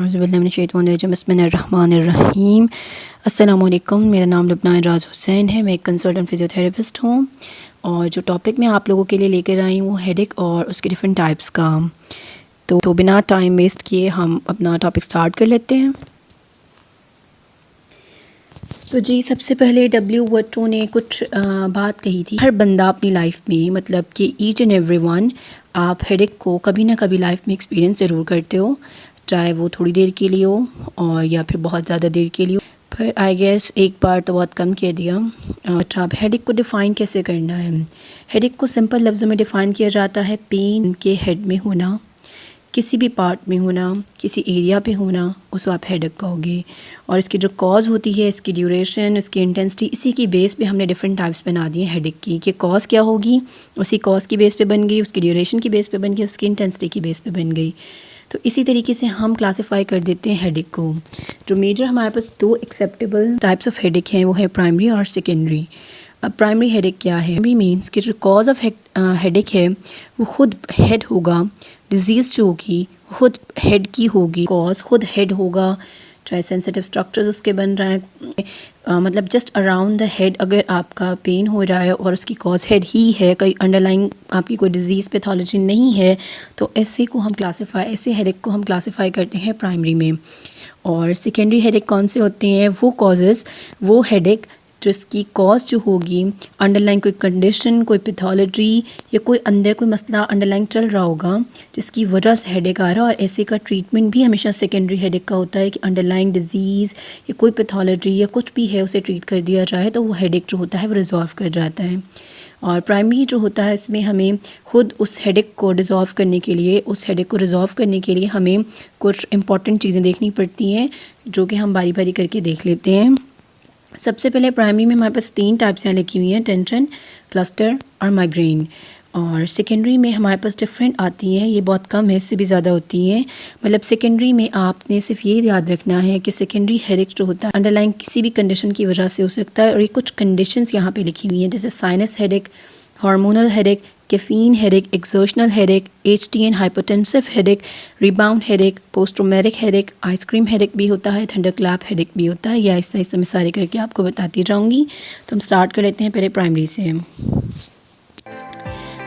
बिस्मिल्लाहिर्रहमानिर्रहीम। अस्सलाम वालेकुम। मेरा नाम लुबना राज हुसैन है। मैं एक कंसल्टेंट फ़िज़ियोथेरेपिस्ट हूँ और जो टॉपिक मैं आप लोगों के लिए लेकर आई हूँ हेडेक और उसके डिफरेंट टाइप्स का। तो बिना टाइम वेस्ट किए हम अपना टॉपिक स्टार्ट कर लेते हैं। तो जी, सबसे पहले WHO ने कुछ बात कही थी, हर बंदा अपनी लाइफ में, मतलब कि ईच एंड एवरीवन, आप हेडेक को कभी ना कभी लाइफ में एक्सपीरियंस ज़रूर करते हो, चाहे वो थोड़ी देर के लिए हो और या फिर बहुत ज़्यादा देर के लिए हो। फिर आई गेस एक बार तो बहुत कम कह दिया। अच्छा, अब हेडेक को डिफ़ाइन कैसे करना है? हेडेक को सिंपल लफ्ज़ों में डिफ़ाइन किया जाता है पेन के हेड में होना, किसी भी पार्ट में होना, किसी एरिया पे होना, उसको आप हेडेक कहोगे। और इसकी जो कॉज़ होती है, इसकी ड्यूरेशन, इसकी इंटेंसिटी, इसी की बेस पे हमने डिफरेंट टाइप्स बना दिए हेडेक की, कि कॉज़ क्या होगी, उसी कॉज़ की बेस पे बन गई, उसकी ड्यूरेशन की बेस पे बन गई, उसकी इंटेंसिटी की बेस पे बन गई। तो इसी तरीके से हम क्लासीफाई कर देते हैं हेडेक को। जो मेजर हमारे पास दो एक्सेप्टेबल टाइप्स ऑफ हेडेक हैं वो है प्राइमरी और सेकेंडरी। अब प्राइमरी हेडेक क्या है? प्राइमरी मीन्स कि जो कॉज ऑफ हेडेक है वो खुद हेड होगा, डिजीज़ जो होगी खुद हेड की होगी, कॉज खुद हेड होगा, चाहे सेंसिटिव स्ट्रक्चर्स उसके बन रहे हैं, मतलब जस्ट अराउंड द हेड अगर आपका पेन हो रहा है और उसकी कॉज हेड ही है, कोई अंडरलाइंग आपकी कोई डिजीज़ पैथोलॉजी नहीं है, तो ऐसे हेडेक को हम क्लासीफाई करते हैं प्राइमरी में। और सेकेंडरी हेडेक कौन से होते हैं? वो कॉजेज़, वो हेडेक जिसकी कॉज जो होगी अंडरलाइन कोई कंडीशन, कोई पैथोलॉजी या कोई अंदर कोई मसला अंडरलाइन चल रहा होगा जिसकी वजह से हेडेक आ रहा है। और ऐसे का ट्रीटमेंट भी हमेशा सेकेंडरी हेडेक का होता है कि अंडरलाइन डिजीज़ या कोई पैथोलॉजी या कुछ भी है उसे ट्रीट कर दिया जाए तो वो हेडेक जो होता है वो रिजॉल्व कर जाता है। और प्राइमरी जो होता है इसमें हमें खुद उस हेडेक को रिजॉल्व करने के लिए, उस हेडेक को रिजॉल्व करने के लिए हमें कुछ इंपॉर्टेंट चीज़ें देखनी पड़ती हैं जो कि हम बारी बारी करके देख लेते हैं। सबसे पहले प्राइमरी में हमारे पास 3 टाइप्स यहाँ लिखी हुई हैं, टेंशन, क्लस्टर और माइग्रेन। और सेकेंडरी में हमारे पास डिफरेंट आती हैं, ये बहुत कम है, इससे भी ज़्यादा होती हैं। मतलब सेकेंडरी में आपने सिर्फ ये याद रखना है कि सेकेंडरी हेडेक जो होता है अंडरलाइन किसी भी कंडीशन की वजह से हो सकता है। और ये कुछ कंडीशंस यहाँ पे लिखी हुई हैं, जैसे sinus headache, hormonal headache, caffeine headache, exertional headache, HTN hypotensive headache, rebound headache, post traumatic headache, ice cream headache भी होता है, थंडर क्लैप हेडेक भी होता है। या ऐसा मैं सारे करके आपको बताती जाऊँगी। तो हम स्टार्ट कर लेते हैं पहले प्राइमरी से।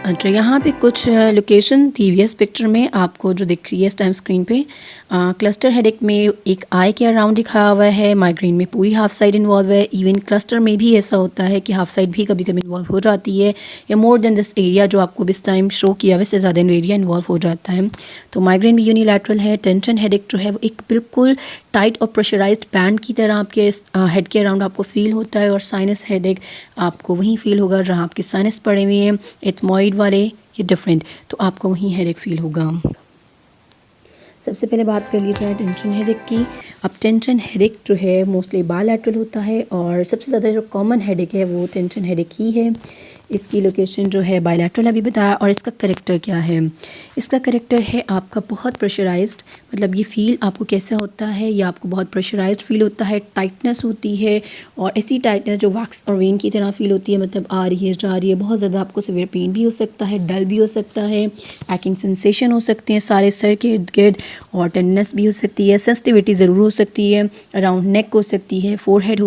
अच्छा, यहाँ पे कुछ लोकेशन दी हुई है इस पिक्चर में, आपको जो दिख रही है इस टाइम स्क्रीन पे। क्लस्टर हेडेक में एक आई के अराउंड दिखाया हुआ है, माइग्रेन में पूरी हाफ साइड इन्वॉल्व है। इवन क्लस्टर में भी ऐसा होता है कि हाफ साइड भी कभी कभी इन्वॉल्व हो जाती है, या मोर देन दिस एरिया जो आपको इस टाइम शो किया वैसे ज़्यादा एरिया इन्वॉल्व हो जाता है। तो माइग्रेन भी यूनिलैटरल है। टेंशन हेडेक जो है वो एक बिल्कुल टाइट और प्रेशराइज्ड बैंड की तरह आपके हेड के अराउंड आपको फील होता है। और साइनस हेडेक आपको वहीं फील होगा जहाँ आपके साइनस पड़े हुए हैं, एथमॉइड वाले, ये डिफरेंट, तो आपको वहीं हेडेक फील होगा। सबसे पहले बात कर ली जाए टेंशन हेडेक की। अब टेंशन हेडेक जो है मोस्टली बायलैटरल होता है और सबसे ज़्यादा जो कॉमन हेडेक है वो टेंशन हेडेक ही है। इसकी लोकेशन जो है बायलैटरल अभी बताया। और इसका करेक्टर क्या है? इसका करेक्टर है आपका बहुत प्रेशराइज्ड, मतलब ये फील आपको कैसा होता है, ये आपको बहुत प्रेशराइज्ड फील होता है, टाइटनेस होती है और ऐसी टाइटनेस जो वैक्स और वेन की तरह फील होती है, मतलब आ रही है जा रही है, बहुत ज़्यादा आपको सिवियर पेन भी हो सकता है, डल भी हो सकता है, एक्टिंग सेंसेशन हो सकते हैं सारे सर के इर्द गिर्द, और टेंडनेस भी हो सकती है, सेंसिटिविटी ज़रूर हो सकती है, अराउंड नेक हो सकती है, फोरहेड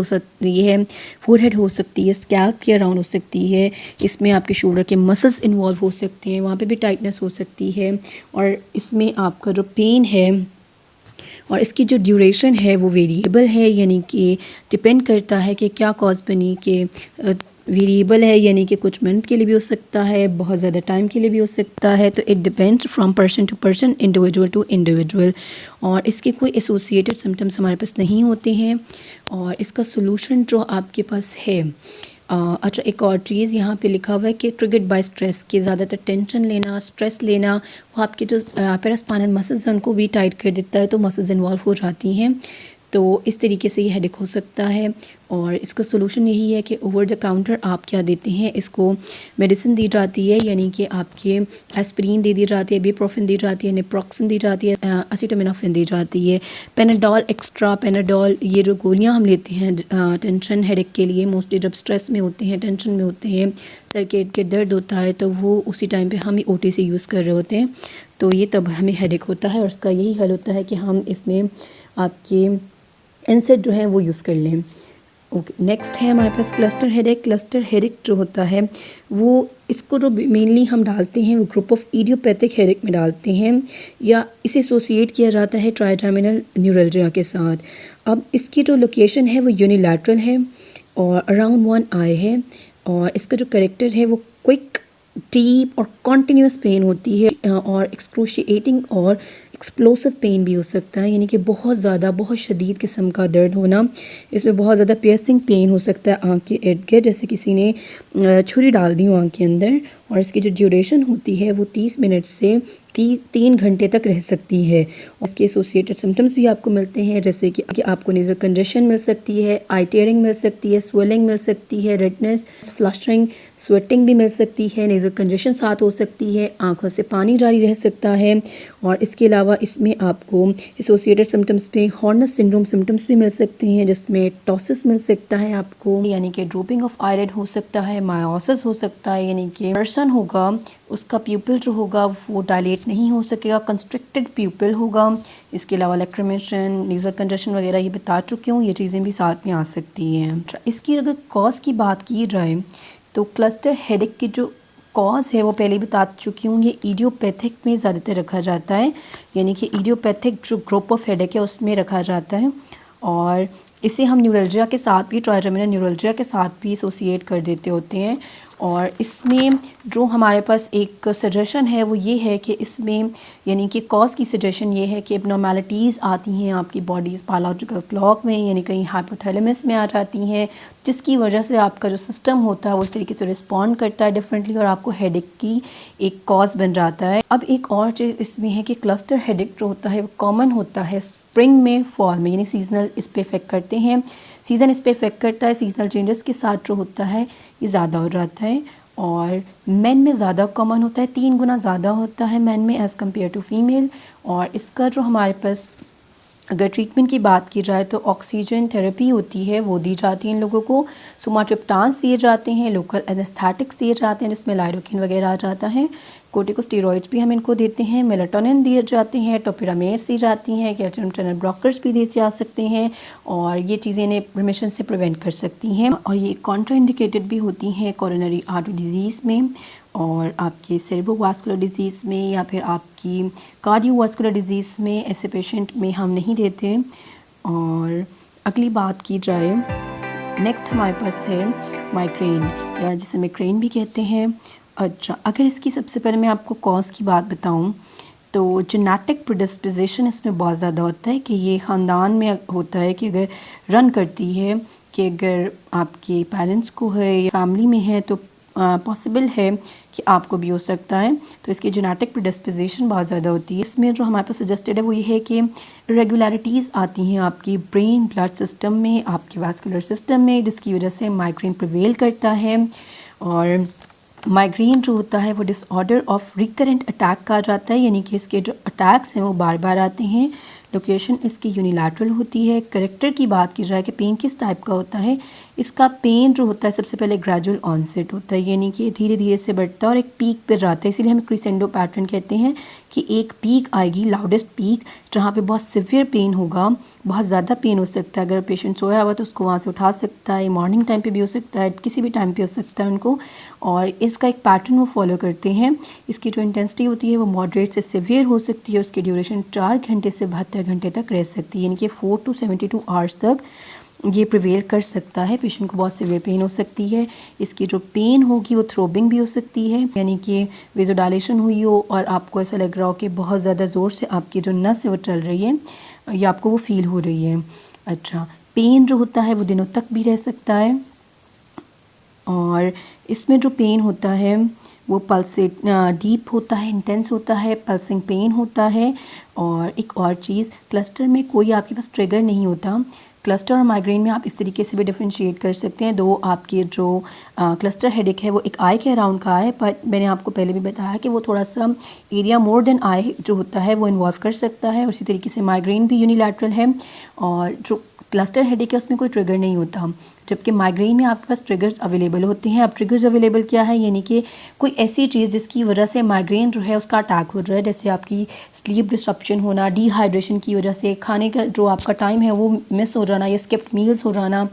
हो सकती है, स्कैल्प के अराउंड हो सकती है, इसमें आपके शोल्डर के मसल्स इन्वॉल्व हो सकते हैं, वहाँ पे भी टाइटनेस हो सकती है। और इसमें आपका जो पेन है और इसकी जो ड्यूरेशन है वो वेरिएबल है, यानी कि डिपेंड करता है कि क्या कॉज बनी, कि वेरिएबल है, यानी कि कुछ मिनट के लिए भी हो सकता है, बहुत ज़्यादा टाइम के लिए भी हो सकता है। तो it depends from person to person, individual to individual. और इसके कोई एसोसिएटेड सिम्टम्स हमारे पास नहीं होते हैं। और इसका सोल्यूशन जो आपके पास है, अच्छा, एक और चीज़ यहाँ पे लिखा हुआ है कि ट्रिगर्ड बाय स्ट्रेस, कि ज़्यादातर टेंशन लेना, स्ट्रेस लेना, वो आपके जो पैरास्पाइनल मसल्स हैं उनको भी टाइट कर देता है, तो मसल्स इन्वॉल्व हो जाती हैं। तो इस तरीके से ये हेडेक हो सकता है। और इसका सोल्यूशन यही है कि ओवर द काउंटर आप क्या देते हैं, इसको मेडिसिन दी जाती है, यानी कि आपके एस्पिरिन दे दी जाती है, इबुप्रोफेन दी जाती है, नेप्रोक्सन दी जाती है, एसिटामिनोफेन दी जाती है, पेनाडोल, एक्स्ट्रा पेनाडोल, ये जो गोलियां हम लेते हैं टेंशन हेडेक के लिए, मोस्टली जब स्ट्रेस में होते हैं, टेंशन में होते हैं, सर के दर्द होता है, तो वो उसी टाइम पे हम OTC यूज़ कर रहे होते हैं। तो ये तब हमें हेडेक होता है और उसका यही हल होता है कि हम इसमें आपके एनसेड जो है वो यूज़ कर लें। ओके, नेक्स्ट है हमारे पास क्लस्टर हेडेक। क्लस्टर हेडेक जो होता है वो इसको जो मेनली हम डालते हैं वो ग्रुप ऑफ इडियोपैथिक हेडेक में डालते हैं या इसे एसोसिएट किया जाता है ट्राइजेमिनल न्यूरल्जिया के साथ। अब इसकी जो लोकेशन है वो यूनिलैटरल है और अराउंड वन आई है और इसका जो करेक्टर है वो क्विक, डीप और कॉन्टीन्यूस पेन होती है और एक्सक्रूशिएटिंग और एक्सप्लोसिव पेन भी हो सकता है, यानी कि बहुत ज़्यादा बहुत शदीद किस्म का दर्द होना। इसमें बहुत ज़्यादा पियर्सिंग पेन हो सकता है आँख के इर्द गिर्द, जैसे किसी ने छुरी डाल दी हो आँख के अंदर। और इसकी जो ड्यूरेशन होती है वो 30 मिनट से 3 घंटे तक रह सकती है। और इसके एसोसिएटेड सिम्टम्स भी आपको मिलते हैं, जैसे कि आपको नेज़ल कंजेशन मिल सकती है, आई टेयरिंग मिल सकती है, स्वेलिंग मिल सकती है, रेडनेस, फ्लशरिंग, स्वेटिंग भी मिल सकती है, नेज़ल कंजेशन साथ हो सकती है, आंखों से पानी जारी रह सकता है। और इसके अलावा इसमें आपको एसोसिएटेड सिम्टम्स में हॉर्नस सिंड्रोम सिम्टम्स भी मिल सकते हैं, जिसमें टॉसिस मिल सकता है आपको, यानी कि ड्रूपिंग ऑफ आईलिड हो सकता है, मायोसिस हो सकता है, यानी कि पर्सन होगा उसका प्यूपिल जो होगा वो डायलेट नहीं हो सकेगा, कंस्ट्रिक्टेड प्यूपिल होगा। इसके अलावा लैक्रिमेशन, नेज़ल कंजेशन वगैरह ये बता चुकी हूँ, ये चीज़ें भी साथ में आ सकती हैं। इसकी अगर कॉज की बात की जाए तो क्लस्टर हेडेक की जो कॉज है वो पहले बता चुकी हूँ, ये इडियोपैथिक में ज़्यादातर रखा जाता है, यानी कि इडियोपैथिक जो ग्रुप ऑफ हेडेक है उसमें रखा जाता है। और इसे हम न्यूरल्जिया के साथ भी, ट्राइजेमिनल न्यूरल्जिया के साथ भी एसोसिएट कर देते होते हैं। और इसमें जो हमारे पास एक सजेशन है वो ये है कि इसमें यानी कि कॉज की सजेशन ये है कि एबनॉर्मेलिटीज़ आती हैं आपकी बॉडीज़ बायोलॉजिकल क्लॉक में, यानी कहीं हाइपोथैलेमस में आ जाती हैं, जिसकी वजह से आपका जो सिस्टम होता है वो इस तरीके से रिस्पॉन्ड करता है डिफरेंटली और आपको हेडेक की एक कॉज बन जाता है। अब एक और चीज़ इसमें है कि क्लस्टर हेडेक जो होता है वो कॉमन होता है स्प्रिंग में, फॉल में, यानी सीजनल इस पर इफ़ेक्ट करते हैं, सीज़न इस पर इफ़ेक्ट करता है। सीजनल चेंजेस के साथ जो होता है ये ज़्यादा हो जाता है और मेन में ज़्यादा कॉमन होता है, 3 गुना ज़्यादा होता है मेन में एज़ कम्पेयर टू फीमेल। और इसका जो हमारे पास अगर ट्रीटमेंट की बात की जाए तो ऑक्सीजन थेरेपी होती है वो दी जाती है इन लोगों को, सुमाट्रिप्टान्स दिए जाते हैं, लोकल एनेस्थेटिक्स दिए जाते हैं जिसमें लाइडोकिन वगैरह आ जाता है, कोर्टिकोस्टेरॉइड्स भी हम इनको देते हैं, मेलाटोनिन दिए जाते हैं, टोपिरामेट्स दी जाती हैं, कैल्शियम चैनल ब्लॉकर्स भी दिए जा सकते हैं और ये चीज़ें इन्हें रिमिशन से प्रिवेंट कर सकती हैं। और ये कॉन्ट्राइंडिकेटेड भी होती हैं कोरोनरी आर्टरी डिजीज़ में और आपके सेरेब्रोवास्कुलर डिजीज़ में या फिर आपकी कार्डियोवास्कुलर डिजीज़ में ऐसे पेशेंट में हम नहीं देते। और अगली बात की जाए, नेक्स्ट हमारे पास है माइग्रेन या जिसे माइग्रेन भी कहते हैं। अच्छा, अगर इसकी सबसे पहले मैं आपको कॉज की बात बताऊं तो जेनेटिक प्रिडिस्पोजिशन इसमें बहुत ज़्यादा होता है कि ये ख़ानदान में होता है कि अगर रन करती है कि अगर आपके पेरेंट्स को है या फैमिली में है तो पॉसिबल है कि आपको भी हो सकता है, तो इसकी जेनेटिक प्रिडिस्पोजिशन बहुत ज़्यादा होती है। इसमें जो हमारे पास सजेस्टेड है वो ये है कि इरेगुलरिटीज़ आती हैं आपकी ब्रेन ब्लड सिस्टम में, आपके वास्कुलर सिस्टम में, जिसकी वजह से माइग्रेन प्रिवेल करता है। और माइग्रेन जो होता है वो डिसऑर्डर ऑफ रिकरेंट अटैक कहा जाता है, यानी कि इसके जो अटैक्स हैं वो बार बार आते हैं। लोकेशन इसकी यूनिलैटरल होती है। करेक्टर की बात की जाए कि पेन किस टाइप का होता है, इसका पेन जो होता है सबसे पहले ग्रेजुअल ऑनसेट होता है, यानी कि धीरे धीरे से बढ़ता है और एक पीक पे जाता है, इसीलिए हम क्रिसेंडो पैटर्न कहते हैं कि एक पीक आएगी, लाउडेस्ट पीक, जहाँ पे बहुत सिवियर पेन होगा, बहुत ज़्यादा पेन हो सकता है। अगर पेशेंट सोया हुआ तो उसको वहाँ से उठा सकता है, मॉर्निंग टाइम पे भी हो सकता है, किसी भी टाइम पे हो सकता है उनको। और इसका एक पैटर्न वो फॉलो करते हैं। इसकी जो इंटेंसिटी होती है वो मॉडरेट से सिवियर हो सकती है, उसकी ड्यूरेशन 4 घंटे से 72 घंटे तक रह सकती है, यानी कि 4 to 72 आवर्स तक ये प्रिवेल कर सकता है। पेशेंट को बहुत सिवियर पेन हो सकती है। इसकी जो पेन होगी वो थ्रोबिंग भी हो सकती है, यानी कि वेजोडाइलेशन हुई हो और आपको ऐसा लग रहा हो कि बहुत ज़्यादा ज़ोर से आपकी जो नस है वो चल रही है या आपको वो फील हो रही है। अच्छा, पेन जो होता है वो दिनों तक भी रह सकता है। और इसमें जो पेन होता है वो पल्सेट डीप होता है, इंटेंस होता है, पल्सिंग पेन होता है। और एक और चीज़, क्लस्टर में कोई आपके पास ट्रिगर नहीं होता। क्लस्टर और माइग्रेन में आप इस तरीके से भी डिफरेंशिएट कर सकते हैं। दो आपके जो क्लस्टर हेडेक है वो एक आई के अराउंड का है, पर मैंने आपको पहले भी बताया कि वो थोड़ा सा एरिया मोर देन आई जो होता है वो इन्वॉल्व कर सकता है। उसी तरीके से माइग्रेन भी यूनिलैटरल है और जो क्लस्टर हेडेक है उसमें कोई ट्रिगर नहीं होता। जबकि माइग्रेन में आपके पास ट्रिगर्स अवेलेबल होते हैं। अब ट्रिगर्स अवेलेबल क्या है, यानी कि कोई ऐसी चीज़ जिसकी वजह से माइग्रेन जो है उसका अटैक हो रहा है, जैसे आपकी स्लीप डिस्ट्रप्शन होना, डिहाइड्रेशन की वजह से, खाने का जो आपका टाइम है वो मिस हो जाना या स्किप्ड मील्स हो जाना,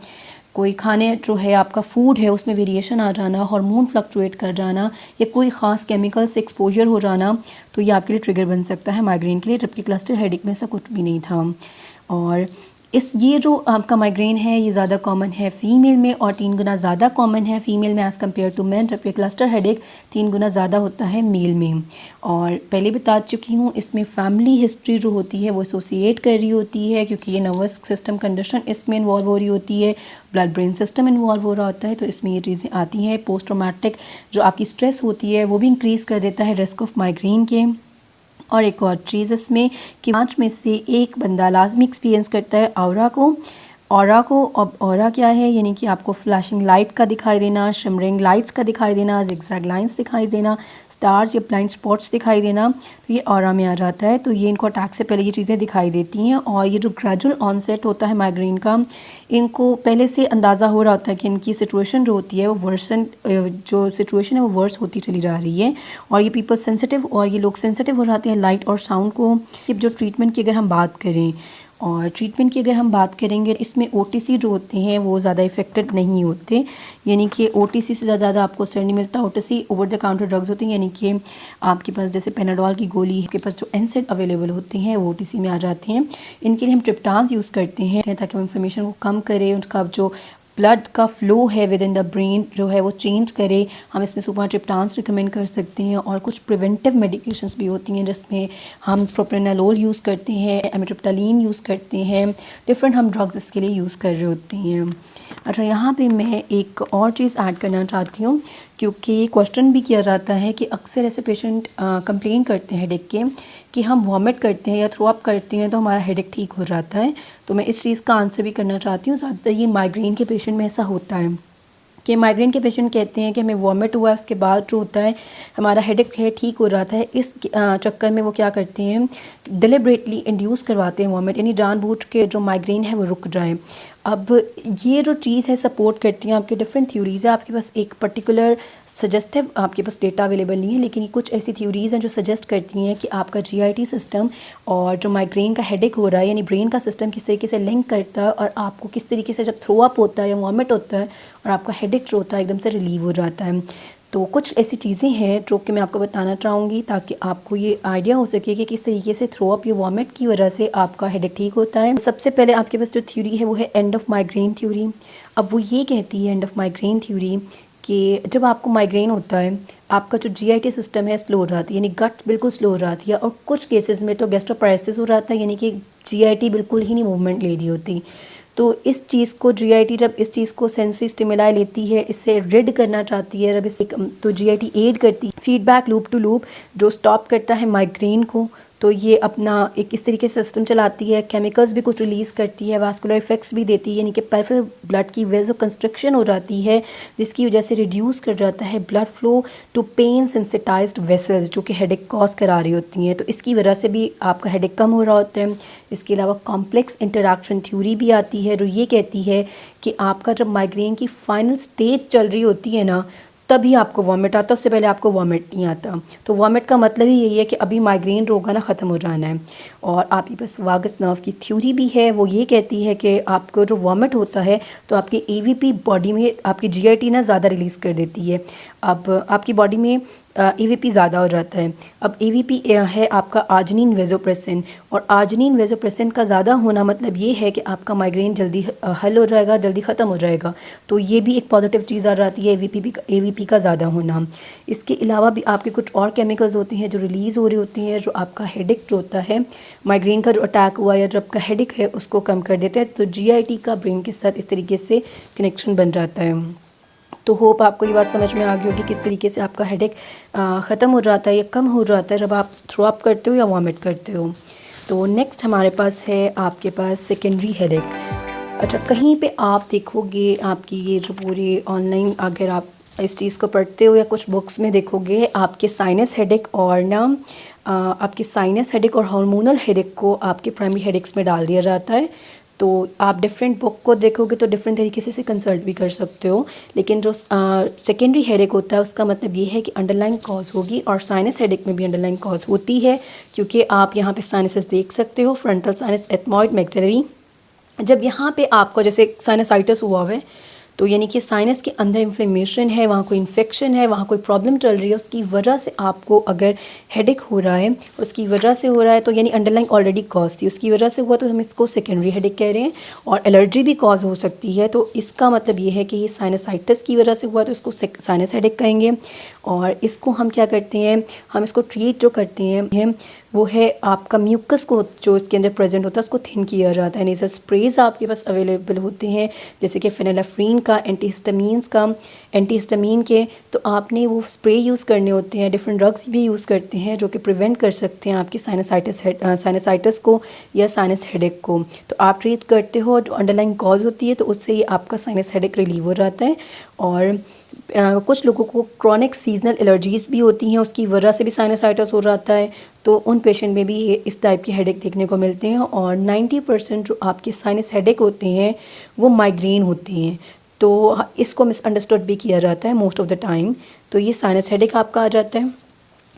कोई खाने जो है आपका फूड है उसमें वेरिएशन आ जाना, हार्मोन फ्लक्चुएट कर जाना या कोई ख़ास केमिकल से एक्सपोजर हो जाना, तो ये आपके लिए ट्रिगर बन सकता है माइग्रेन के लिए। जबकि क्लस्टर हेडेक में ऐसा कुछ भी नहीं था। और ये जो आपका माइग्रेन है ये ज़्यादा कॉमन है फ़ीमेल में और 3 गुना ज़्यादा कॉमन है फ़ीमेल में एज़ कम्पेयर टू मेन, जबकि क्लस्टर हेडेक 3 गुना ज़्यादा होता है मेल में। और पहले बता चुकी हूँ, इसमें फैमिली हिस्ट्री जो होती है वो एसोसिएट कर रही होती है, क्योंकि ये नर्वस सिस्टम कंडीशन इसमें इन्वॉल्व हो रही होती है, ब्लड ब्रेन सिस्टम इन्वॉल्व हो रहा होता है, तो इसमें ये चीज़ें आती हैं। पोस्ट ट्रॉमेटिक जो आपकी स्ट्रेस होती है वो भी इंक्रीज़ कर देता है रिस्क ऑफ माइग्रेन के। और एक और चीज़ इसमें कि 5 में से एक बंदा लाजमी एक्सपीरियंस करता है ऑरा को। अब ऑरा क्या है, यानी कि आपको फ्लैशिंग लाइट का दिखाई देना, शिमरिंग लाइट्स का दिखाई देना, जिगजैग लाइंस दिखाई देना, स्टार्स या ब्लाइंड स्पॉट्स दिखाई देना, तो ये ऑरा में आ जाता है। तो ये इनको अटैक से पहले ये चीज़ें दिखाई देती हैं। और ये जो ग्रेजुअल ऑनसेट होता है माइग्रेन का, इनको पहले से अंदाज़ा हो रहा होता है कि इनकी सिचुएशन जो होती है वो जो सिचुएशन है वो वर्स होती चली जा रही है। और ये पीपल सेंसिटिव और ये लोग सेंसिटिव हो जाते हैं लाइट और साउंड को। जो ट्रीटमेंट की अगर हम बात करें करेंगे, इसमें ओटीसी जो होते हैं वो ज़्यादा इफेक्टिव नहीं होते, यानी कि ओटीसी से ज़्यादा आपको असर नहीं मिलता। OTC over the counter drugs होती हैं, यानी कि आपके पास जैसे पेनाडोल की गोली, आपके पास जो एनसेड अवेलेबल होते हैं वो ओटीसी में आ जाते हैं। इनके लिए हम ट्रिप्टान यूज़ करते हैं ताकि हम इन्फ्लेमेशन को कम करें, उनका जो ब्लड का फ़्लो है विद इन द ब्रेन जो है वो चेंज करे। हम इसमें सुपरट्रिप्टान्स रिकमेंड कर सकते हैं। और कुछ प्रिवेंटिव मेडिकेशंस भी होती हैं जिसमें हम प्रोप्रेनालोल यूज़ करते हैं, एमिट्रिप्टालिन यूज़ करते हैं, डिफरेंट हम ड्रग्स इसके लिए यूज़ कर रहे होते हैं। अच्छा, यहाँ पे मैं एक और चीज़ ऐड करना चाहती हूँ, क्योंकि क्वेश्चन भी किया जाता है कि अक्सर ऐसे पेशेंट कंप्लेन करते हैं हेडेक के कि हम वॉमिट करते हैं या थ्रो अप करते हैं तो हमारा हेडेक ठीक हो जाता है। तो मैं इस चीज़ का आंसर भी करना चाहती हूँ। ज़्यादातर ये माइग्रेन के पेशेंट में ऐसा होता है कि माइग्रेन के पेशेंट कहते हैं कि हमें वॉमिट हुआ, उसके बाद जो होता है हमारा हेडेक है ठीक हो जाता है। इस चक्कर में वो क्या करते हैं, डिलिबरेटली इंड्यूस करवाते हैं वॉमिट, यानी जानबूझ के जो माइग्रेन है वो रुक जाए। अब ये जो चीज़ है सपोर्ट करती हैं आपके डिफरेंट थ्योरीज़ है। आपके पास एक पर्टिकुलर सजेस्टिव आपके पास डेटा अवेलेबल नहीं है, लेकिन ये कुछ ऐसी थ्योरीज़ हैं जो सजेस्ट करती हैं कि आपका जीआईटी सिस्टम और जो माइग्रेन का हेडेक हो रहा है, यानी ब्रेन का सिस्टम किस तरीके से लिंक करता है और आपको किस तरीके से जब थ्रो अप होता है या वॉमिट होता है और आपका हेडेक जो होता है एकदम से रिलीव हो जाता है। तो कुछ ऐसी चीज़ें हैं जो कि मैं आपको बताना चाहूँगी ताकि आपको ये आइडिया हो सके कि किस तरीके से थ्रो अप या वॉमिट की वजह से आपका हेडेक ठीक होता है। सबसे पहले आपके पास जो थ्योरी है वो है एंड ऑफ माइग्रेन थ्योरी। अब वो ये कहती है एंड ऑफ माइग्रेन थ्योरी कि जब आपको माइग्रेन होता है आपका जो जीआईटी सिस्टम है स्लो हो जाती है, यानी गट बिल्कुल स्लो हो जाती है। और कुछ केसेस में तो गैस्ट्रोपैरेसिस हो जाता है, यानी कि जीआईटी बिल्कुल ही नहीं मूवमेंट ले रही होती। तो इस चीज़ को जीआईटी जब इस चीज़ को सेंसरी स्टिमुलाई लेती है, इससे रिड करना चाहती है, जब इससे तो जीआईटी एड करती है फीडबैक लूप टू लूप जो स्टॉप करता है माइग्रेन को। तो ये अपना एक इस तरीके से सिस्टम चलाती है, केमिकल्स भी कुछ रिलीज़ करती है, वास्कुलर इफेक्ट्स भी देती है, यानी कि पेरिफेरल ब्लड की वेजो कंस्ट्रक्शन हो जाती है जिसकी वजह से रिड्यूस कर जाता है blood flow to pain sensitized vessels जो कि हेडेक कॉज करा रही होती हैं। तो इसकी वजह से भी आपका हेडेक कम हो रहा होता है। इसके अलावा कॉम्प्लेक्स इंटरैक्शन थ्योरी भी आती है जो ये कहती है कि आपका जब माइग्रेन की फाइनल स्टेज चल रही होती है ना, तभी आपको वॉमिट आता है, उससे पहले आपको वॉमिट नहीं आता। तो वॉमिट का मतलब ही यही है कि अभी माइग्रेन जो होगा ना ख़त्म हो जाना है। और आपके पास वागस नर्व की थ्योरी भी है, वो ये कहती है कि आपको जो वॉमिट होता है तो आपकी एवीपी बॉडी में आपकी जीआईटी ना ज़्यादा रिलीज़ कर देती है। अब आपकी बॉडी में एवीपी ज़्यादा हो जाता है। अब एवीपी है आपका आर्जिनिन वेसोप्रेसिन, और आर्जिनिन वेसोप्रेसिन का ज़्यादा होना मतलब ये है कि आपका माइग्रेन जल्दी हल हो जाएगा, जल्दी ख़त्म हो जाएगा। तो ये भी एक पॉजिटिव चीज़ आ जाती है एवीपी का ज़्यादा होना। इसके अलावा भी आपके कुछ और केमिकल्स होते हैं जो रिलीज़ हो रही होती हैं, जो आपका हेडेक जो होता है, माइग्रेन का जो अटैक हुआ या जो आपका हेडेक है उसको कम कर देते हैं। तो जीआईटी का ब्रेन के साथ इस तरीके से कनेक्शन बन जाता है। तो होप आपको ये बात समझ में आ गई होगी किस तरीके से आपका हेडेक ख़त्म हो जाता है या कम हो जाता है जब आप थ्रो अप करते हो या वॉमिट करते हो। तो नेक्स्ट हमारे पास है आपके पास सेकेंडरी हेडेक। अच्छा, कहीं पे आप देखोगे आपकी ये जो पूरी ऑनलाइन अगर आप इस चीज़ को पढ़ते हो या कुछ बुक्स में देखोगे, आपके साइनस हेडेक और ना आपके साइनस हेडेक और हार्मोनल हेडेक को आपके प्राइमरी हेडेक्स में डाल दिया जाता है। तो आप डिफरेंट बुक को देखोगे तो डिफरेंट तरीके से कंसल्ट भी कर सकते हो। लेकिन जो सेकेंडरी हेडेक होता है उसका मतलब ये है कि अंडरलाइन कॉज होगी, और साइनस हेडेक में भी अंडरलाइन कॉज होती है, क्योंकि आप यहाँ पे साइनसेस देख सकते हो, फ्रंटल साइनस, एथमॉइड, मैक्सिलरी। जब यहाँ पे आपको जैसे साइनसाइटिस हुआ है तो यानी कि साइनस के अंदर इन्फ्लेमेशन है, वहाँ कोई इन्फेक्शन है, वहाँ कोई प्रॉब्लम चल रही है, उसकी वजह से आपको अगर हेडेक हो रहा है, उसकी वजह से हो रहा है, तो यानी अंडरलाइन ऑलरेडी कॉज थी, उसकी वजह से हुआ, तो हम इसको सेकेंडरी हेडेक कह रहे हैं। और एलर्जी भी कॉज हो सकती है, तो इसका मतलब ये है कि ये साइनसाइटिस की वजह से हुआ, तो इसको साइनस हेडेक कहेंगे। और इसको हम क्या करते हैं, हम इसको ट्रीट जो करते हैं वो है आपका म्यूकस को जो इसके अंदर प्रेजेंट होता है उसको थिन किया जाता है। नेज़ल स्प्रेज आपके पास अवेलेबल होते हैं, जैसे कि फेनिलेफ्रीन का, एंटीहिस्टामीन्स का, एंटीहिस्टामीन के, तो आपने वो स्प्रे यूज़ करने होते हैं। डिफरेंट ड्रग्स भी यूज़ करते हैं जो कि प्रिवेंट कर सकते हैं आपकी साइनसाइटिस को या साइनस हेडेक को। तो आप ट्रीट करते हो, जो अंडरलाइन कॉज होती है तो उससे ये आपका साइनस हेडेक रिलीव हो जाता है। और कुछ लोगों को क्रॉनिक सीजनल एलर्जीज़ भी होती हैं, उसकी वजह से भी साइनसाइटिस हो जाता है, तो उन पेशेंट में भी इस टाइप के हेडेक देखने को मिलते हैं। और 90% जो आपके साइनस हेडेक होते हैं वो माइग्रेन होते हैं, तो इसको मिसअंडरस्टूड भी किया जाता है मोस्ट ऑफ द टाइम। तो ये साइनस हेडेक आपका आ जाता है।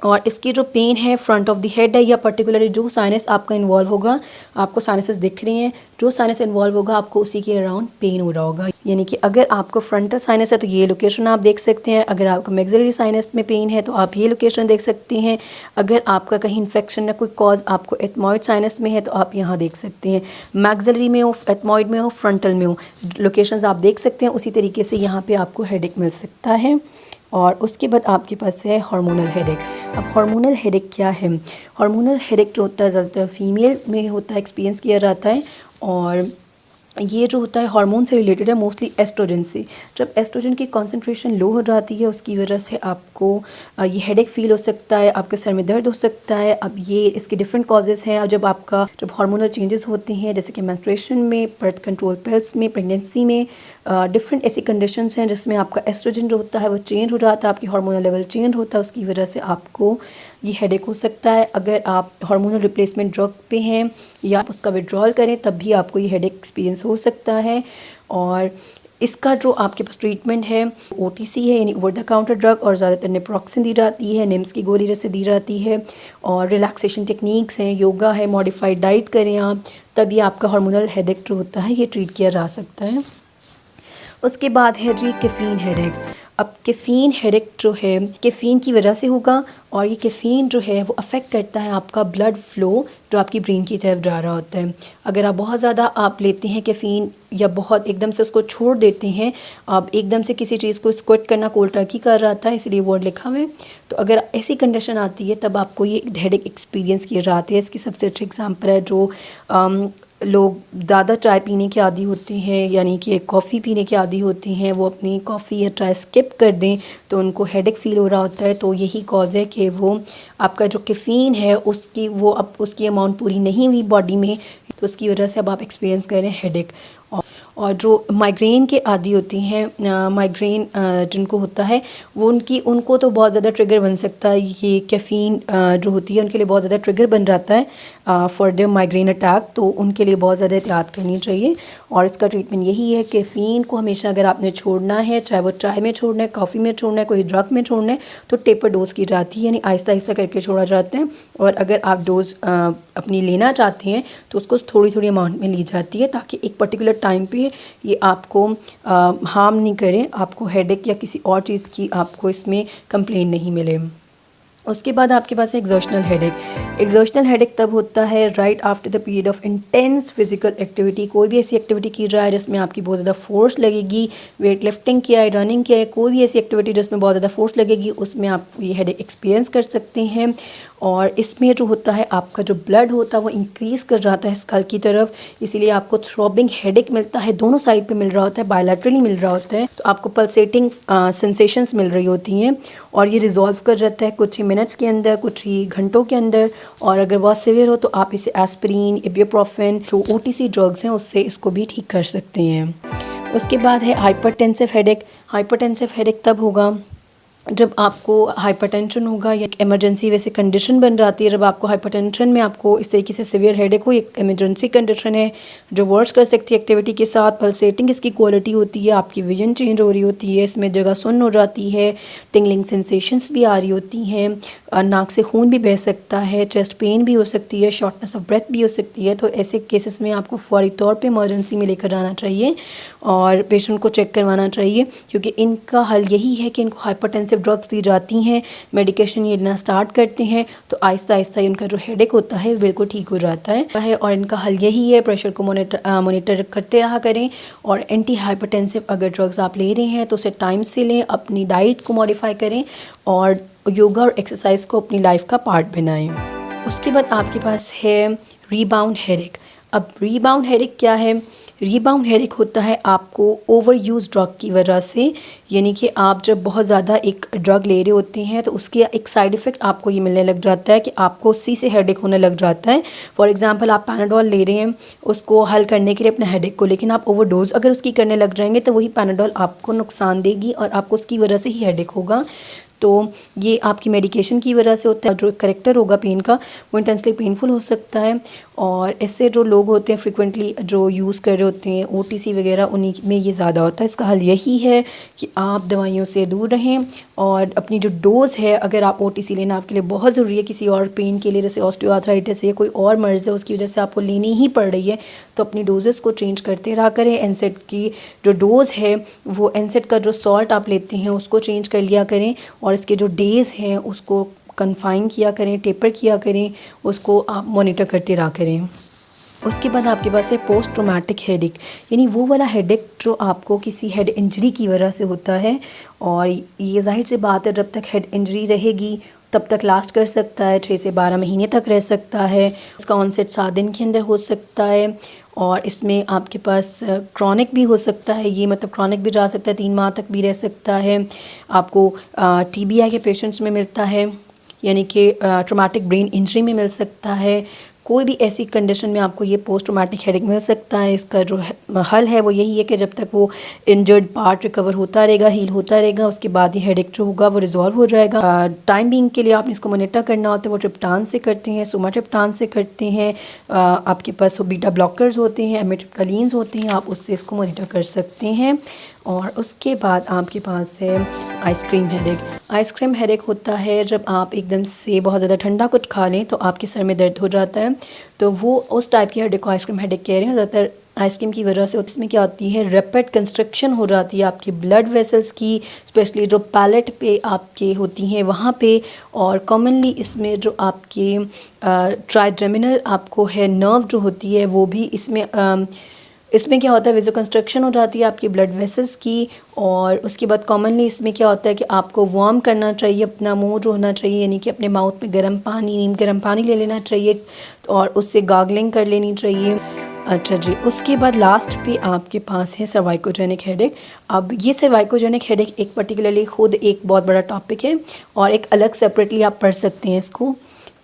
और इसकी जो पेन है फ्रंट ऑफ द हेड है, या पर्टिकुलरली जो साइनस आपका इन्वॉल्व होगा, आपको साइनसेस दिख रही हैं, जो साइनस इन्वॉल्व होगा आपको उसी के अराउंड पेन हो रहा होगा। यानी कि अगर आपको फ्रंटल साइनस है तो ये लोकेशन आप देख सकते हैं, अगर आपको मैक्सिलरी साइनस में पेन है तो आप ये लोकेशन देख सकते हैं, अगर आपका कहीं इन्फेक्शन या कोई कॉज आपको एथमॉइड साइनस में है तो आप यहाँ देख सकते हैं। मैक्सिलरी में हो, एथमॉइड में हो, फ्रंटल में हो, लोकेशंस आप देख सकते हैं। उसी तरीके से यहाँ पे आपको हेडेक मिल सकता है। और उसके बाद आपके पास है हार्मोनल हेडेक। अब हार्मोनल हेडेक क्या है? हार्मोनल हेडेक जो होता है ज़्यादातर फीमेल में होता है, एक्सपीरियंस किया जाता है, और ये जो होता है हार्मोन से रिलेटेड है, मोस्टली एस्ट्रोजन से। जब एस्ट्रोजन की कॉन्सेंट्रेशन लो हो जाती है उसकी वजह से आपको ये हेडेक फील हो सकता है, आपके सर में दर्द हो सकता है। अब ये इसके डिफरेंट कॉजेज़ हैं। और जब हार्मोनल चेंजेस होते हैं, जैसे कि मेंस्ट्रुएशन में, बर्थ कंट्रोल पिल्स में, प्रेगनेंसी में, डिफरेंट ऐसी कंडीशंस हैं जिसमें आपका एस्ट्रोजन जो होता है वो चेंज हो जाता है, आपकी हार्मोनल लेवल चेंज होता है, उसकी वजह से आपको ये हेडेक हो सकता है। अगर आप हार्मोनल रिप्लेसमेंट ड्रग पे हैं या उसका विड्रॉल करें तब भी आपको ये हेडेक एक्सपीरियंस हो सकता है। और इसका जो आपके पास ट्रीटमेंट है OTC है, यानी ओवर द काउंटर ड्रग, और ज़्यादातर नेप्रोक्सिन दी जाती है, निम्स की गोली जैसे दी जाती है। और रिलैक्सेशन टेक्निक्स हैं, योगा है, मॉडिफाइड डाइट करें आप, तभी आपका हार्मोनल हेडेक जो होता है ये ट्रीट किया जा सकता है। उसके बाद है जी कैफ़ीन हेडेक। अब कैफ़ीन हेडेक जो है कैफ़ीन की वजह से होगा, और ये कैफ़ीन जो है वो अफेक्ट करता है आपका ब्लड फ्लो जो आपकी ब्रेन की तरफ जा रहा होता है। अगर आप बहुत ज़्यादा आप लेते हैं कैफ़ीन, या बहुत एकदम से उसको छोड़ देते हैं, आप एकदम से किसी चीज़ को स्क्विट करना कोल्ड टर्की कर रहा था, इसलिए वर्ड लिखा हुआ है, तो अगर ऐसी कंडीशन आती है तब आपको ये हेडेक एक्सपीरियंस किए जाते हैं। इसकी सबसे अच्छी एग्जांपल है जो लोग ज़्यादा चाय पीने के आदी होते हैं, यानी कि कॉफ़ी पीने के आदी होते हैं, वो अपनी कॉफ़ी या चाय स्किप कर दें तो उनको हेडेक फ़ील हो रहा होता है। तो यही कॉज़ है कि वो आपका जो कैफ़ीन है उसकी वो अब उसकी अमाउंट पूरी नहीं हुई बॉडी में, तो उसकी वजह से अब आप एक्सपीरियंस कर रहे हैं हेडेक। और जो माइग्रेन के आदी होती हैं, माइग्रेन जिनको होता है वो उनको तो बहुत ज़्यादा ट्रिगर बन सकता है, ये कैफ़ीन जो होती है उनके लिए बहुत ज़्यादा ट्रिगर बन जाता है फॉर द माइग्रेन अटैक, तो उनके लिए बहुत ज़्यादा एहतियात करनी चाहिए। और इसका ट्रीटमेंट यही है, कैफ़ीन को हमेशा अगर आपने छोड़ना है, चाहे वो चाय में छोड़ना है, कॉफ़ी में छोड़ना है, कोई ड्रग में छोड़ना है, तो टेपर डोज की जाती है, यानी आहिस्ता आहिस्ता करके छोड़ा जाता है। और अगर आप डोज अपनी लेना चाहते हैं तो उसको थोड़ी थोड़ी अमाउंट में ली जाती है, ताकि एक पर्टिकुलर टाइम पे ये आपको हार्म नहीं करे, आपको हेडेक या किसी और चीज़ की आपको इसमें कंप्लेन नहीं मिले। उसके बाद आपके पास है एग्जर्शनल हेडेक। एग्जर्शनल हेडेक तब होता है right after the period of intense physical activity. कोई भी ऐसी एक्टिविटी की जाए जिसमें आपकी बहुत ज़्यादा फोर्स लगेगी, वेट लिफ्टिंग किया है, रनिंग किया है, कोई भी ऐसी एक्टिविटी जिसमें बहुत ज़्यादा फोर्स लगेगी, उसमें आप ये हेडेक एक्सपीरियंस कर सकते हैं। और इसमें जो होता है आपका जो ब्लड होता है वो इंक्रीज़ कर जाता है स्कल की तरफ, इसीलिए आपको थ्रॉबिंग हेडेक मिलता है, दोनों साइड पे मिल रहा होता है, बायलैटरली मिल रहा होता है, तो आपको पल्सेटिंग सेंसेशंस मिल रही होती हैं। और ये रिजॉल्व कर जाता है कुछ ही मिनट्स के अंदर, कुछ ही घंटों के अंदर। और अगर बहुत सीवियर हो तो आप इसे एस्पिरिन, इब्यूप्रोफेन, जो OTC ड्रग्स हैं उससे इसको भी ठीक कर सकते हैं। उसके बाद है हाइपरटेंसिव हेडेक। हाइपरटेंसिव हेडेक तब होगा जब आपको हाइपरटेंशन होगा या एक इमरजेंसी वैसे कंडीशन बन जाती है, जब आपको हाइपरटेंशन में आपको इस तरीके से सीवियर हेडेक हो, एक इमरजेंसी कंडीशन है जो वर्क्स कर सकती है एक्टिविटी के साथ, पल्सेटिंग इसकी क्वालिटी होती है, आपकी विजन चेंज हो रही होती है, इसमें जगह सुन्न हो जाती है, टिंगलिंग सेंसेशंस भी आ रही होती हैं, नाक से खून भी बह सकता है, चेस्ट पेन भी हो सकती है, शॉर्टनेस ऑफ ब्रेथ भी हो सकती है। तो ऐसे केसेस में आपको फौरी तौर पे इमरजेंसी में लेकर जाना चाहिए और पेशेंट को चेक करवाना चाहिए, क्योंकि इनका हल यही है कि इनको हाइपरटेंसिव ड्रग्स दी जाती हैं, मेडिकेशन ये लेना स्टार्ट करते हैं तो आहिस्ता आहिस्ता इनका जो हेडेक होता है बिल्कुल ठीक हो जाता है। और इनका हल यही है, प्रेशर को मॉनिटर करते रहा करें, और एंटी हाइपरटेंसिव अगर ड्रग्स आप ले रहे हैं तो उसे टाइम से लें, अपनी डाइट को मॉडिफाई करें और योगा और एक्सरसाइज को अपनी लाइफ का पार्ट बनाएं। उसके बाद आपके पास है रीबाउंड हेडेक। अब रीबाउंड हेडेक क्या है? रीबाउंड हेडेक होता है आपको ओवर यूज़ ड्रग की वजह से, यानी कि आप जब बहुत ज़्यादा एक ड्रग ले रहे होते हैं तो उसके एक साइड इफ़ेक्ट आपको ये मिलने लग जाता है कि आपको उसी से हेडेक होने लग जाता है। फॉर एग्जांपल आप पैनाडोल ले रहे हैं उसको हल करने के लिए अपने हेडेक को, लेकिन आप ओवरडोज अगर उसकी करने लग जाएंगे तो वही पैनाडोल आपको नुकसान देगी और आपको उसकी वजह से ही हेडेक होगा। तो ये आपकी मेडिकेशन की वजह से होता है। जो करेक्टर होगा पेन का वो इंटेंसली पेनफुल हो सकता है, और इससे जो लोग होते हैं फ्रिक्वेंटली जो यूज़ कर रहे होते हैं ओटीसी वगैरह, उन्हीं में ये ज़्यादा होता है। इसका हल यही है कि आप दवाइयों से दूर रहें और अपनी जो डोज़ है, अगर आप ओटीसी लेना आपके लिए बहुत ज़रूरी है किसी और पेन के लिए, जैसे ऑस्टियोआर्थराइटिस है, कोई और मर्ज़ है उसकी वजह से आपको लेनी ही पड़ रही है, तो अपनी डोजेस को चेंज करते रहा करें। एनसेड की जो डोज़ है वो एनसेड का जो सॉल्ट आप लेते हैं उसको चेंज कर लिया करें, और इसके जो डेज़ हैं उसको कन्फाइन किया करें, टेपर किया करें, उसको आप मॉनिटर करते रहा करें। उसके बाद आपके पास है पोस्ट ट्रॉमेटिक हेडेक, यानी वो वाला हेडेक जो आपको किसी हेड इंजरी की वजह से होता है, और ये जाहिर सी बात है जब तक हेड इंजरी रहेगी तब तक लास्ट कर सकता है, 6 से 12 महीने तक रह सकता है। इसका ऑनसेट 7 दिन के अंदर हो सकता है, और इसमें आपके पास क्रॉनिक भी हो सकता है, ये मतलब क्रॉनिक भी जा सकता है, 3 माह तक भी रह सकता है। आपको टीबीआई के पेशेंट्स में मिलता है, यानी कि ट्रॉमेटिक ब्रेन इंजरी में मिल सकता है। कोई भी ऐसी कंडीशन में आपको ये पोस्ट ट्रॉमेटिक हेडेक मिल सकता है। इसका जो हल है वो यही है कि जब तक वो इंजर्ड पार्ट रिकवर होता रहेगा, हील होता रहेगा, उसके बाद ये हेडेक जो होगा वो रिजॉल्व हो जाएगा। टाइम बीइंग के लिए आपने इसको मॉनिटर करना होता है, वो ट्रिप्टान से करते हैं, सुमाट्रिप्टान से करते हैं, आपके पास वो बीटा ब्लॉकर्स होते हैं, एमिट्रिप्टालीन्स होते हैं, आप उससे इसको मॉनिटर कर सकते हैं। और उसके बाद आपके पास है आइसक्रीम हेडेक। आइसक्रीम हेडेक होता है जब आप एकदम से बहुत ज़्यादा ठंडा कुछ खा लें तो आपके सर में दर्द हो जाता है, तो वो उस टाइप की हेडेक को आइसक्रीम हेडेक कह रहे हैं। ज़्यादातर आइसक्रीम की वजह से इसमें क्या होती है, रैपिड कंस्ट्रक्शन हो जाती है आपकी ब्लड वेसल्स की, स्पेशली जो पैलेट पे आपके होती हैं वहाँ पे, और कॉमनली इसमें जो आपके ट्राइजेमिनल आपको है नर्व जो होती है वो भी इसमें क्या होता है, वेजो कंस्ट्रक्शन हो जाती है आपकी ब्लड वेसल्स की। और उसके बाद कॉमनली इसमें क्या होता है कि आपको वार्म करना चाहिए, अपना मुंह जो होना चाहिए, यानी कि अपने माउथ में गर्म पानी ले लेना चाहिए और उससे गार्गलिंग कर लेनी चाहिए। अच्छा जी, उसके बाद लास्ट पे आपके पास है सर्वाइकोजेनिक हेडेक। अब ये सर्वाइकोजेनिक हेडेक एक पर्टिकुलरली खुद एक बहुत बड़ा टॉपिक है और एक अलग सेपरेटली आप पढ़ सकते हैं इसको।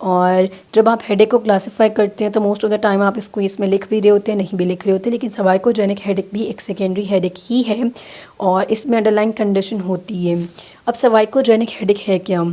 और जब आप हेडेक को क्लासिफाई करते हैं तो मोस्ट ऑफ द टाइम आप इसको इसमें लिख भी रहे होते हैं, नहीं भी लिख रहे होते, लेकिन सर्वाइकोजेनिक हेडेक भी एक सेकेंडरी हेडेक ही है और इसमें अंडरलाइंग कंडीशन होती है। अब सर्वाइकोजेनिक हेडेक है क्या?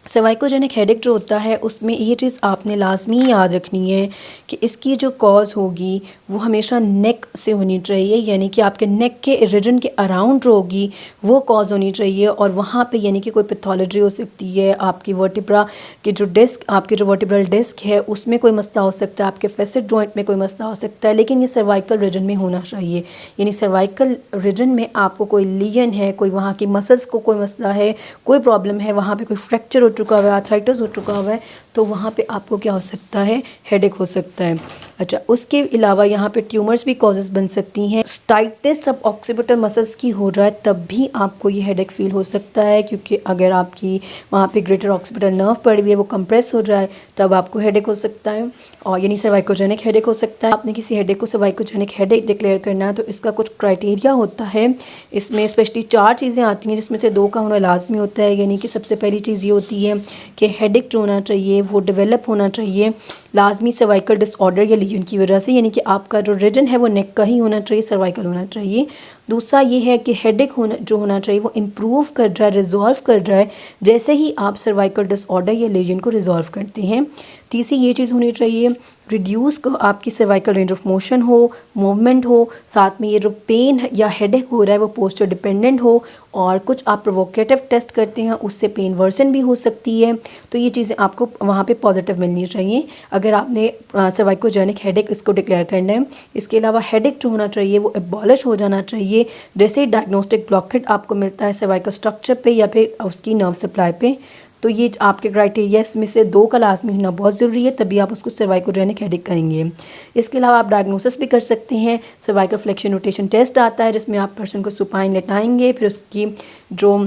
सर्वाइकोजेनिक हेडेक जो होता है उसमें ये चीज़ आपने लाजमी याद रखनी है कि इसकी जो कॉज होगी वो हमेशा नेक से होनी चाहिए, यानी कि आपके नेक के रीजन के अराउंड जो होगी वो कॉज होनी चाहिए, और वहाँ पे यानी कि कोई पैथोलॉजी हो सकती है, आपकी वर्टिब्रा की जो डिस्क, आपके जो वर्टिब्रल डिस्क है उसमें कोई मसला हो सकता है, आपके फेसिड जॉइंट में कोई मसला हो सकता है, लेकिन ये सर्वाइकल रीजन में होना चाहिए। यानी सर्वाइकल रीजन में आपको कोई लीजन है, कोई वहाँ की मसल्स को कोई मसला है, कोई प्रॉब्लम है, वहाँ पे कोई फ्रैक्चर हो चुका हुआ है, आर्थराइटिस हो चुका हुआ है, तो वहाँ पे आपको क्या हो सकता है, हेडेक हो सकता है। अच्छा, उसके अलावा यहाँ पे ट्यूमर्स भी कॉजेज़ बन सकती हैं। टाइटनेस सब ऑक्सीपिटल मसल्स की हो जाए तब भी आपको ये हेडेक फील हो सकता है, क्योंकि अगर आपकी वहाँ पे ग्रेटर ऑक्सीपिटल नर्व पड़ी हुई है वो कंप्रेस हो जाए तब आपको हेडेक हो सकता है, और यानी सर्वाइकोजेनिक हेडेक हो सकता है। आपने किसी हेडेक को सर्वाइकोजेनिक हेडेक डिक्लेयर करना है तो इसका कुछ क्राइटेरिया होता है। इसमें स्पेशली 4 चीज़ें आती हैं जिसमें से 2 का होना लाजमी होता है। यानी कि सबसे पहली चीज़ ये होती है कि हेडेक जो होना चाहिए वो डेवलप होना चाहिए लाजमी सर्वाइकल डिसऑर्डर या लीजन की वजह से, यानी कि आपका जो रीजन है वो नेक का ही होना चाहिए, सर्वाइकल होना चाहिए। दूसरा ये है कि हेडेक होना चाहिए वो इम्प्रूव कर रहा है, रिजॉल्व कर रहा है जैसे ही आप सर्वाइकल डिसऑर्डर या लेजन को रिजॉल्व करते हैं। तीसरी ये चीज़ होनी चाहिए, रिड्यूस को आपकी सर्वाइकल रेंज ऑफ मोशन हो, मूवमेंट हो, साथ में ये जो पेन या हेडेक हो रहा है वो पोस्चर डिपेंडेंट हो, और कुछ आप प्रोवोकेटिव टेस्ट करते हैं उससे पेन वर्सन भी हो सकती है। तो ये चीज़ें आपको वहाँ पे पॉजिटिव मिलनी चाहिए अगर आपने सर्वाइकोजेनिक हेडेक इसको डिक्लेयर करना है। इसके अलावा हेडेक जो होना चाहिए वो एबॉलिश हो जाना चाहिए जैसे डायग्नोस्टिक ब्लॉकेट आपको मिलता है सर्वाइकल स्ट्रक्चर पे या फिर उसकी नर्व सप्लाई पे। तो ये आपके क्राइटेरिया इसमें से 2 का लाजमी होना बहुत ज़रूरी है, तभी आप उसको सर्वाइकोजेनिक हेडेक करेंगे। इसके अलावा आप डायग्नोसिस भी कर सकते हैं। सर्वाइकल फ्लेक्शन रोटेशन टेस्ट आता है जिसमें आप पर्सन को सुपाइन लेटाएंगे, फिर उसकी जो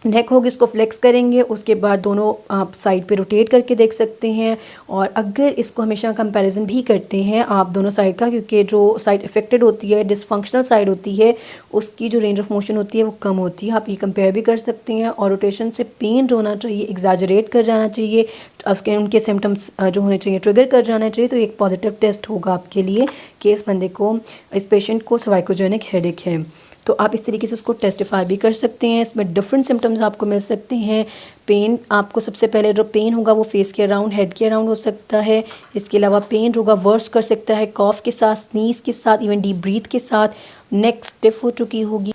नेक होगी उसको फ्लेक्स करेंगे, उसके बाद दोनों आप साइड पे रोटेट करके देख सकते हैं। और अगर इसको हमेशा कंपैरिजन भी करते हैं आप दोनों साइड का, क्योंकि जो साइड इफेक्टेड होती है, डिसफंक्शनल साइड होती है, उसकी जो रेंज ऑफ मोशन होती है वो कम होती है। आप ये कंपेयर भी कर सकते हैं। और रोटेशन से पेन जो होना चाहिए एग्जैजरेट कर जाना चाहिए, उसके उनके सिम्टम्स जो होने चाहिए ट्रिगर कर जाना चाहिए। तो एक पॉजिटिव टेस्ट होगा आपके लिए कि इस बंदे को, इस पेशेंट को सर्वाइकोजेनिक हेडेक है। तो आप इस तरीके से उसको टेस्टिफाई भी कर सकते हैं। इसमें डिफरेंट सिम्टम्स आपको मिल सकते हैं। पेन आपको सबसे पहले जो पेन होगा वो फेस के अराउंड, हेड के अराउंड हो सकता है। इसके अलावा पेन होगा वर्स कर सकता है कॉफ के साथ, स्नीज के साथ, इवन डीप ब्रीथ के साथ। नेक स्टिफ हो चुकी होगी,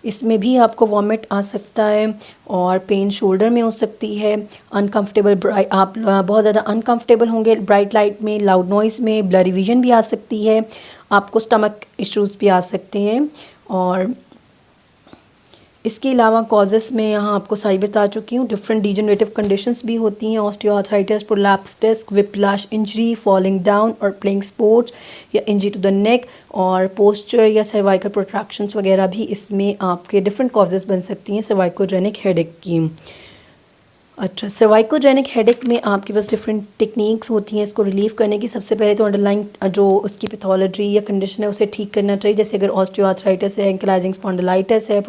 इसमें भी आपको वॉमिट आ सकता है। और पेन शोल्डर में हो सकती है। अनकंफर्टेबल, आप बहुत ज़्यादा अनकंफर्टेबल होंगे ब्राइट लाइट में, लाउड नॉइज़ में, ब्लरी विजन भी आ सकती है। आपको स्टमक इश्यूज़ भी आ सकते हैं। और इसके अलावा कॉजेस में यहाँ आपको सारी बता चुकी हूँ। डिफरेंट डिजेनरेटिव कंडीशंस भी होती हैं, osteoarthritis, prolapse disc, whiplash injury, falling down और प्लेइंग स्पोर्ट्स या इंजरी टू द नेक, और पोस्चर या सर्वाइकल प्रोट्रैक्शंस वगैरह भी इसमें आपके डिफरेंट कॉजेस बन सकती हैं सर्वाइकोजेनिक हेडेक की। अच्छा, सर्वाइकोजेनिक हेडेक में आपके पास डिफरेंट टेक्निक्स होती हैं इसको रिलीव करने की। सबसे पहले तो अंडरलाइन जो उसकी पैथोलॉजी या कंडीशन है उसे ठीक करना चाहिए। जैसे अगर ऑस्टियोआर्थराइटिस है, एंकलाइजिंग स्पॉन्डिलाइटिस है,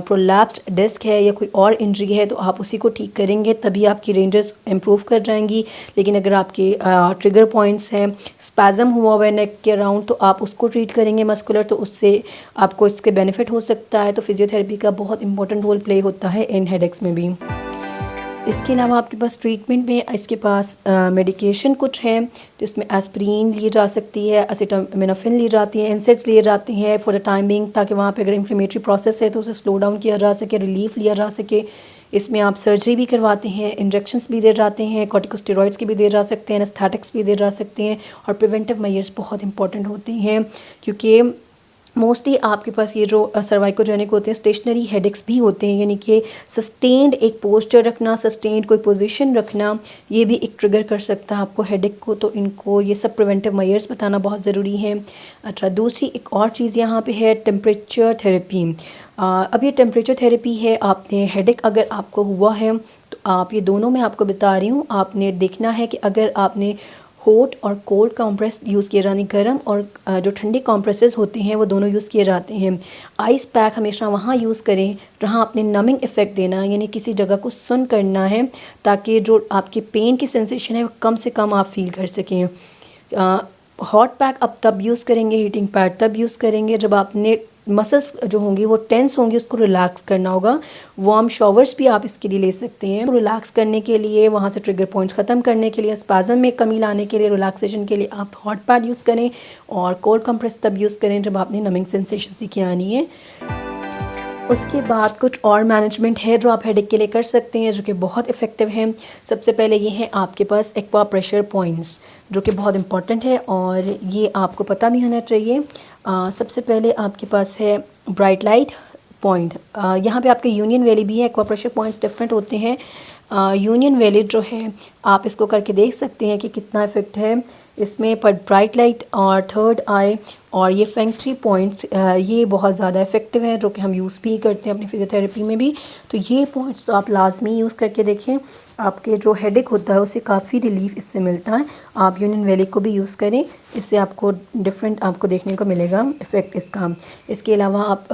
प्रोलैप्स्ड डिस्क है या कोई और इंजरी है, तो आप उसी को ठीक करेंगे तभी आपकी रेंजेस इंप्रूव कर जाएंगी। लेकिन अगर आपके ट्रिगर पॉइंट्स हैं, स्पैज़म हुआ हुआ है नेक के अराउंड, तो आप उसको ट्रीट करेंगे मस्कुलर, तो उससे आपको इसके बेनिफिट हो सकता है। तो फिजियोथेरेपी का बहुत इंपॉर्टेंट रोल प्ले होता है इन हेडेक्स में भी। इसके अलावा आपके पास ट्रीटमेंट में इसके पास मेडिकेशन कुछ है जिसमें एस्प्रिन ली जा सकती है, एसिटामिनोफेन ली जाती है, एनसेड्स लिए जाते हैं फॉर द टाइमिंग, ताकि वहाँ पे अगर इन्फ्लेमेटरी प्रोसेस है तो उसे स्लो डाउन किया जा सके, रिलीफ लिया जा सके। इसमें आप सर्जरी भी करवाते हैं, इंजेक्शंस भी दे जाते हैं, कॉर्टिकोस्टेरॉइड्स के भी दे जा सकते हैं, एनेस्थेटिक्स भी दे जा सकते हैं। और प्रिवेंटिव मेजर्स बहुत इंपॉर्टेंट होते हैं, क्योंकि मोस्टली आपके पास ये जो सर्वाइकोजेनिक होते हैं स्टेशनरी हेडेक्स भी होते हैं, यानी कि सस्टेन्ड एक पोस्चर रखना, सस्टेन्ड कोई पोजीशन रखना, ये भी एक ट्रिगर कर सकता है आपको हेडेक को। तो इनको ये सब प्रिवेंटिव मेजर्स बताना बहुत ज़रूरी है। अच्छा, दूसरी एक और चीज़ यहाँ पे है टेम्परेचर थेरेपी। अब ये टेम्परेचर थेरेपी है, आपने हेडेक अगर आपको हुआ है तो आप, ये दोनों मैं आपको बता रही हूँ, आपने देखना है कि अगर आपने हॉट और कोल्ड कॉम्प्रेस यूज़ किए जाने, गर्म और जो ठंडे कॉम्प्रेसेस होते हैं वो दोनों यूज़ किए जाते हैं। आइस पैक हमेशा वहाँ यूज़ करें जहाँ आपने नमिंग इफ़ेक्ट देना है, यानी किसी जगह को सुन करना है ताकि जो आपके पेन की सेंसेशन है वो कम से कम आप फील कर सकें। हॉट पैक आप तब यूज़ करेंगे, हीटिंग पैड तब यूज़ करेंगे जब आपने मसल्स जो होंगी वो टेंस होंगी, उसको रिलैक्स करना होगा। वार्म शॉवर्स भी आप इसके लिए ले सकते हैं रिलैक्स करने के लिए, वहाँ से ट्रिगर पॉइंट्स ख़त्म करने के लिए, स्पैज़म में कमी लाने के लिए, रिलैक्सेशन के लिए आप हॉट पैड यूज़ करें। और कोल्ड कंप्रेस तब यूज़ करें जब आपने नमिंग सेंसेशन दिखी आनी है। उसके बाद कुछ और मैनेजमेंट है जो आप हेडेक के लिए कर सकते हैं जो कि बहुत इफ़ेक्टिव हैं। सबसे पहले ये है आपके पास एक्वा प्रेशर पॉइंट्स, जो कि बहुत इंपॉर्टेंट है और ये आपको पता भी होना चाहिए। सबसे पहले आपके पास है ब्राइट लाइट पॉइंट, यहाँ पे आपके यूनियन वैली भी है। एक्वा प्रेशर पॉइंट्स डिफरेंट होते हैं। यूनियन वैली जो है आप इसको करके देख सकते हैं कि कितना इफेक्ट है इसमें पर ब्राइट लाइट और थर्ड आई और ये फेंग-ट्री पॉइंट्स, ये बहुत ज़्यादा इफेक्टिव है जो कि हम यूज़ भी करते हैं अपनी फिजियोथेरेपी में भी। तो ये पॉइंट्स तो आप लाजमी यूज़ करके देखें, आपके जो हेडेक होता है उससे काफ़ी रिलीफ इससे मिलता है। आप यूनियन वैली को भी यूज़ करें, इससे आपको डिफरेंट आपको देखने को मिलेगा इफ़ेक्ट इसका। इसके अलावा आप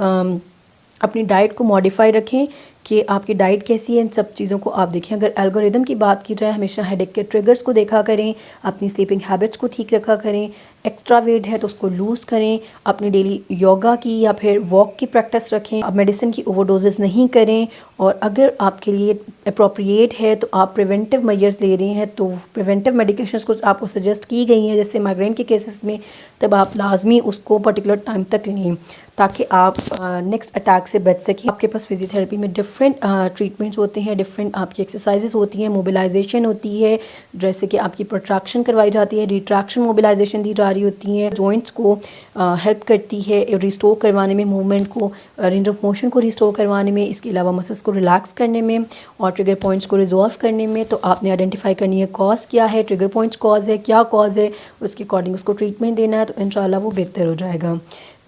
अपनी डाइट को मॉडिफाई रखें कि आपकी डाइट कैसी है, इन सब चीज़ों को आप देखें। अगर एल्गोरिदम की बात की जाए, हमेशा हेडेक के ट्रिगर्स को देखा करें, अपनी स्लीपिंग हैबिट्स को ठीक रखा करें, एक्स्ट्रा वेट है तो उसको लूज़ करें, अपनी डेली योगा की या फिर वॉक की प्रैक्टिस रखें, आप मेडिसिन की ओवरडोजेस नहीं करें, और अगर आपके लिए अप्रोप्रिएट है तो आप प्रिवेंटिव मेजर्स ले रहे हैं तो प्रिवेंटिव मेडिकेशंस कुछ आपको सजेस्ट की गई हैं जैसे माइग्रेन के केसेस में, तब आप लाजमी उसको पर्टिकुलर टाइम तक लें ताकि आप नेक्स्ट अटैक से बच सकें। आपके पास फिजियोथेरेपी में डिफरेंट ट्रीटमेंट्स होते हैं, डिफरेंट आपकी एक्सरसाइजेस होती हैं, मोबिलाइजेशन होती है, जैसे कि आपकी प्रोट्रैक्शन करवाई जाती है, रिट्रैक्शन मोबिलाइजेशन दी जा रही होती है, जॉइंट्स को हेल्प करती है रिस्टोर करवाने में, मूवमेंट को, रेंज ऑफ मोशन को रिस्टोर करवाने में, इसके अलावा मसल्स को रिलैक्स करने में और ट्रिगर पॉइंट्स को रिजॉल्व करने में। तो आपने आइडेंटिफाई करनी है कॉज क्या है, ट्रिगर पॉइंट्स कॉज है, क्या कॉज है, उसके अकॉर्डिंग उसको ट्रीटमेंट देना है, तो इंशाल्लाह वो बेहतर हो जाएगा।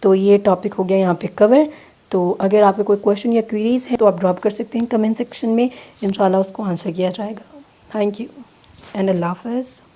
तो ये टॉपिक हो गया यहाँ पे कवर। तो अगर आपके कोई क्वेश्चन या क्वेरीज है तो आप ड्रॉप कर सकते हैं कमेंट सेक्शन में, इंशाल्लाह उसको आंसर किया जाएगा। थैंक यू एंड अल्लाह हाफ़िज़।